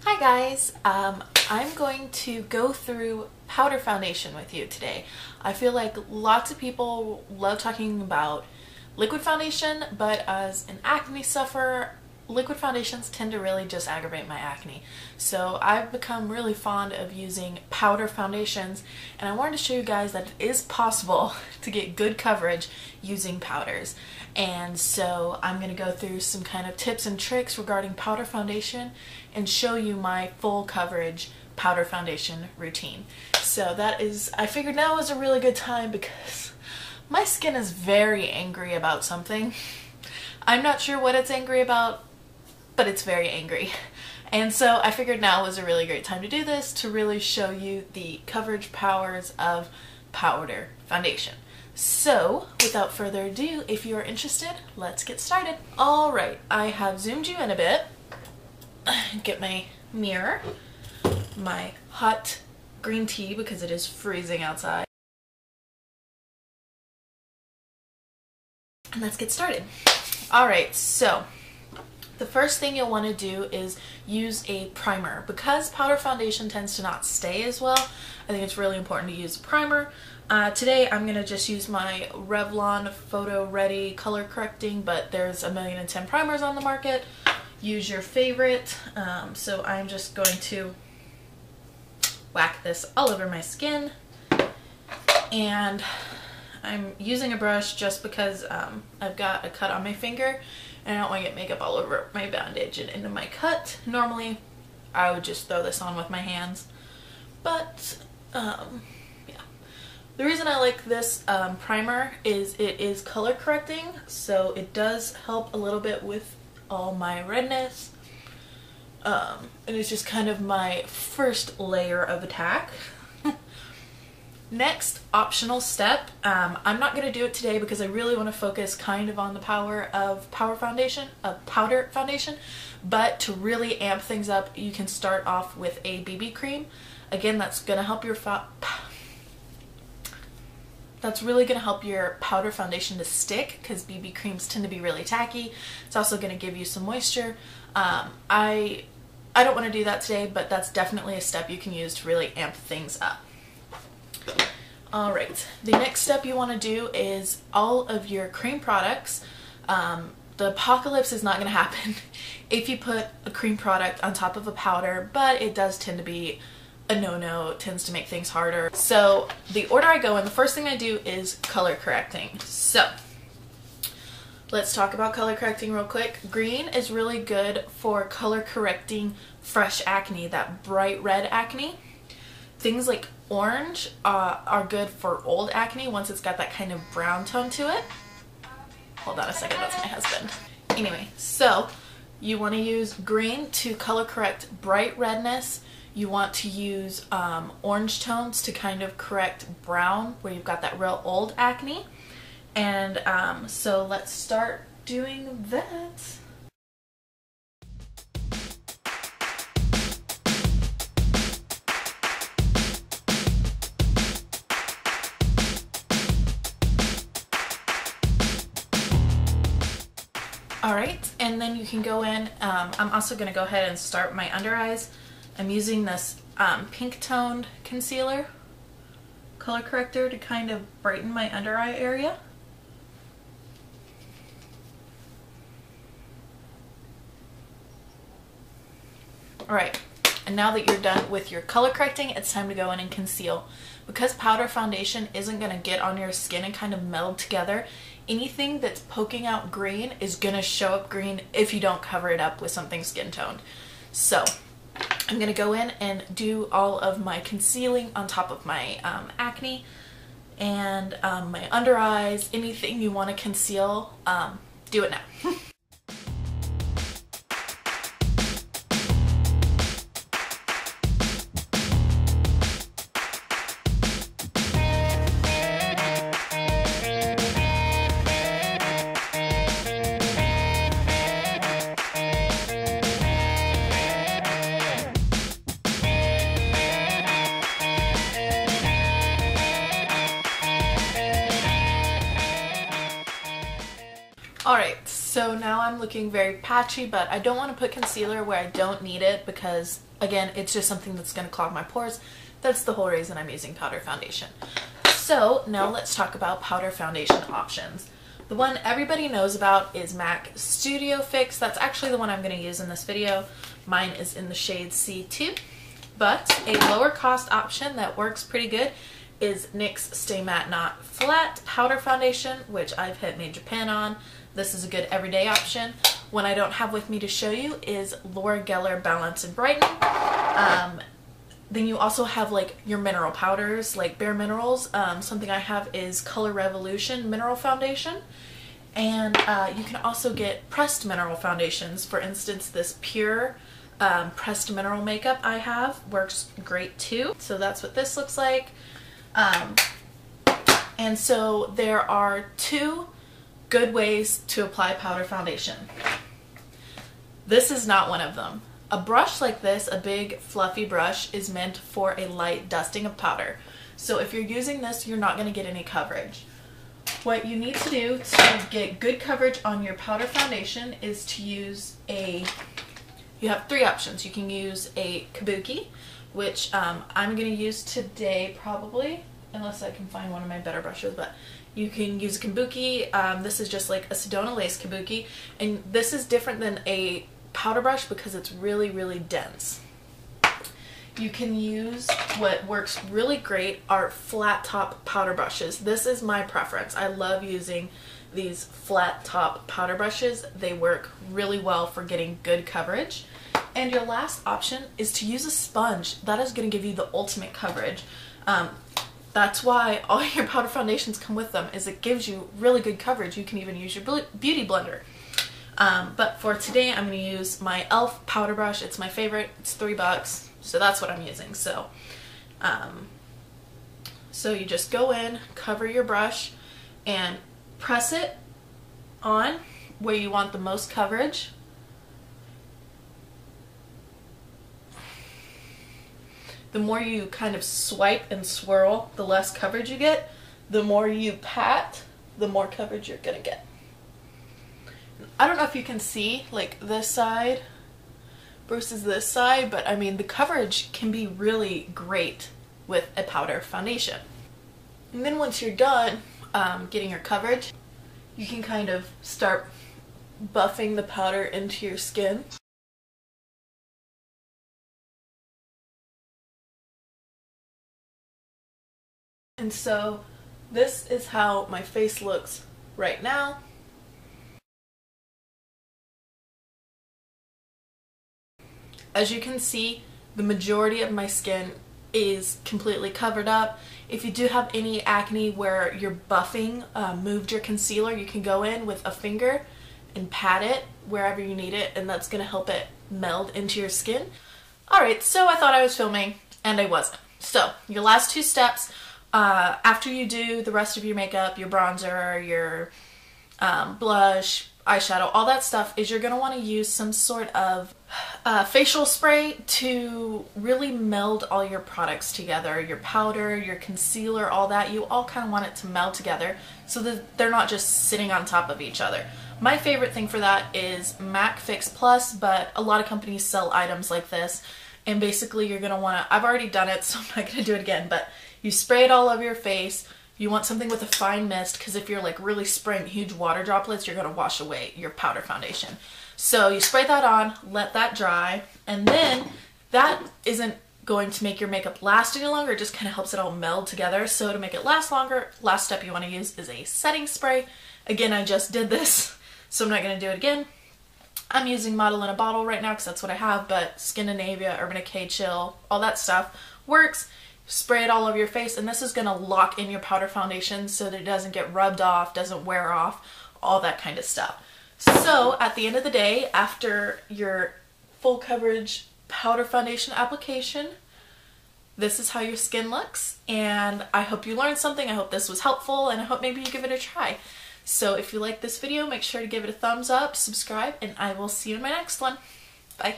Hi guys, I'm going to go through powder foundation with you today. I feel like lots of people love talking about liquid foundation, but as an acne sufferer, liquid foundations tend to really just aggravate my acne. So I've become really fond of using powder foundations, and I wanted to show you guys that it is possible to get good coverage using powders. And so I'm going to go through some kind of tips and tricks regarding powder foundation and show you my full coverage powder foundation routine. So I figured now is a really good time because my skin is very angry about something. I'm not sure what it's angry about, but it's very angry. And so I figured now was a really great time to do this, to really show you the coverage powers of powder foundation. So without further ado, if you are interested, let's get started. Alright, I have zoomed you in a bit. Get my mirror, my hot green tea because it is freezing outside. And let's get started. Alright, so the first thing you'll want to do is use a primer. Because powder foundation tends to not stay as well, I think it's really important to use a primer. Today I'm going to just use my Revlon Photo Ready color correcting, but there's 1,000,010 primers on the market. Use your favorite. So I'm just going to whack this all over my skin, and I'm using a brush just because I've got a cut on my finger and I don't want to get makeup all over my bandage and into my cut. Normally I would just throw this on with my hands, but yeah. The reason I like this primer is it is color correcting, so it does help a little bit with all my redness. And it's just kind of my first layer of attack. Next optional step, I'm not going to do it today because I really want to focus kind of on the power of powder foundation, but to really amp things up, you can start off with a BB cream. Again, that's going to help your really going to help your powder foundation to stick, because BB creams tend to be really tacky. It's also going to give you some moisture. I don't want to do that today, but that's definitely a step you can use to really amp things up. Alright, the next step you want to do is all of your cream products. The apocalypse is not going to happen if you put a cream product on top of a powder, but it does tend to be a no-no. It tends to make things harder. So the order I go in, the first thing I do is color correcting. So let's talk about color correcting real quick. Green is really good for color correcting fresh acne, that bright red acne. Things like orange are good for old acne once it's got that kind of brown tone to it. Hold on a second, that's my husband. Anyway, so you want to use green to color correct bright redness. You want to use orange tones to kind of correct brown where you've got that real old acne. And so let's start doing that. Alright, and then you can go in, I'm also going to go ahead and start my under eyes. I'm using this pink toned concealer color corrector to kind of brighten my under eye area. Alright, and now that you're done with your color correcting, it's time to go in and conceal. Because powder foundation isn't going to get on your skin and kind of meld together, anything that's poking out green is going to show up green if you don't cover it up with something skin toned. So I'm going to go in and do all of my concealing on top of my acne and my under eyes. Anything you want to conceal, do it now. Alright, So now I'm looking very patchy, but I don't want to put concealer where I don't need it because, again, it's just something that's going to clog my pores. That's the whole reason I'm using powder foundation. So now let's talk about powder foundation options. The one everybody knows about is MAC Studio Fix. That's actually the one I'm going to use in this video. Mine is in the shade C2. But a lower cost option that works pretty good is NYX Stay Matte Not Flat Powder Foundation, which I've hit Major Pan on. This is a good everyday option. One I don't have with me to show you is Laura Geller Balance and Brighten. Then you also have like your mineral powders, like Bare Minerals. Something I have is Color Revolution Mineral Foundation. And you can also get pressed mineral foundations. For instance, this Pure pressed mineral makeup I have works great too. So that's what this looks like. And so there are two good ways to apply powder foundation. This is not one of them. A brush like this, a big fluffy brush, is meant for a light dusting of powder. So if you're using this, you're not going to get any coverage. What you need to do to get good coverage on your powder foundation is to use you have three options. You can use a kabuki, which I'm going to use today probably, unless I can find one of my better brushes, but you can use a kabuki. This is just like a Sedona lace kabuki, and this is different than a powder brush because it's really, really dense. You can use, what works really great are flat top powder brushes. This is my preference. I love using these flat top powder brushes. They work really well for getting good coverage. And your last option is to use a sponge. That is going to give you the ultimate coverage. That's why all your powder foundations come with them, is it gives you really good coverage. You can even use your beauty blender. But for today, I'm going to use my e.l.f. powder brush. It's my favorite. It's $3, so that's what I'm using. So you just go in, cover your brush, and press it on where you want the most coverage. The more you kind of swipe and swirl, the less coverage you get. The more you pat, the more coverage you're gonna get. I don't know if you can see like this side versus this side, but I mean the coverage can be really great with a powder foundation. And then once you're done getting your coverage, you can kind of start buffing the powder into your skin. And so this is how my face looks right now. As you can see, the majority of my skin is completely covered up. If you do have any acne where your buffing moved your concealer, you can go in with a finger and pat it wherever you need it, and that's going to help it meld into your skin. Alright, so I thought I was filming, and I wasn't. So, your last two steps, after you do the rest of your makeup, your bronzer, your blush, eyeshadow, all that stuff, is you're going to want to use some sort of facial spray to really meld all your products together. Your powder, your concealer, all that. You all kind of want it to meld together so that they're not just sitting on top of each other. My favorite thing for that is MAC Fix Plus, but a lot of companies sell items like this. And basically you're going to want to, I've already done it, so I'm not going to do it again, but you spray it all over your face. You want something with a fine mist, because if you're like really spraying huge water droplets, you're going to wash away your powder foundation. So you spray that on, let that dry, and then that isn't going to make your makeup last any longer. It just kind of helps it all meld together. So to make it last longer, last step you want to use is a setting spray. Again, I just did this, so I'm not going to do it again. I'm using Model in a Bottle right now because that's what I have, but Scandinavia, Urban Decay Chill, all that stuff works. Spray it all over your face, and this is going to lock in your powder foundation so that it doesn't get rubbed off, doesn't wear off, all that kind of stuff. So at the end of the day, after your full coverage powder foundation application, this is how your skin looks, and I hope you learned something. I hope this was helpful, and I hope maybe you give it a try. So if you like this video, make sure to give it a thumbs up, subscribe, and I will see you in my next one. Bye.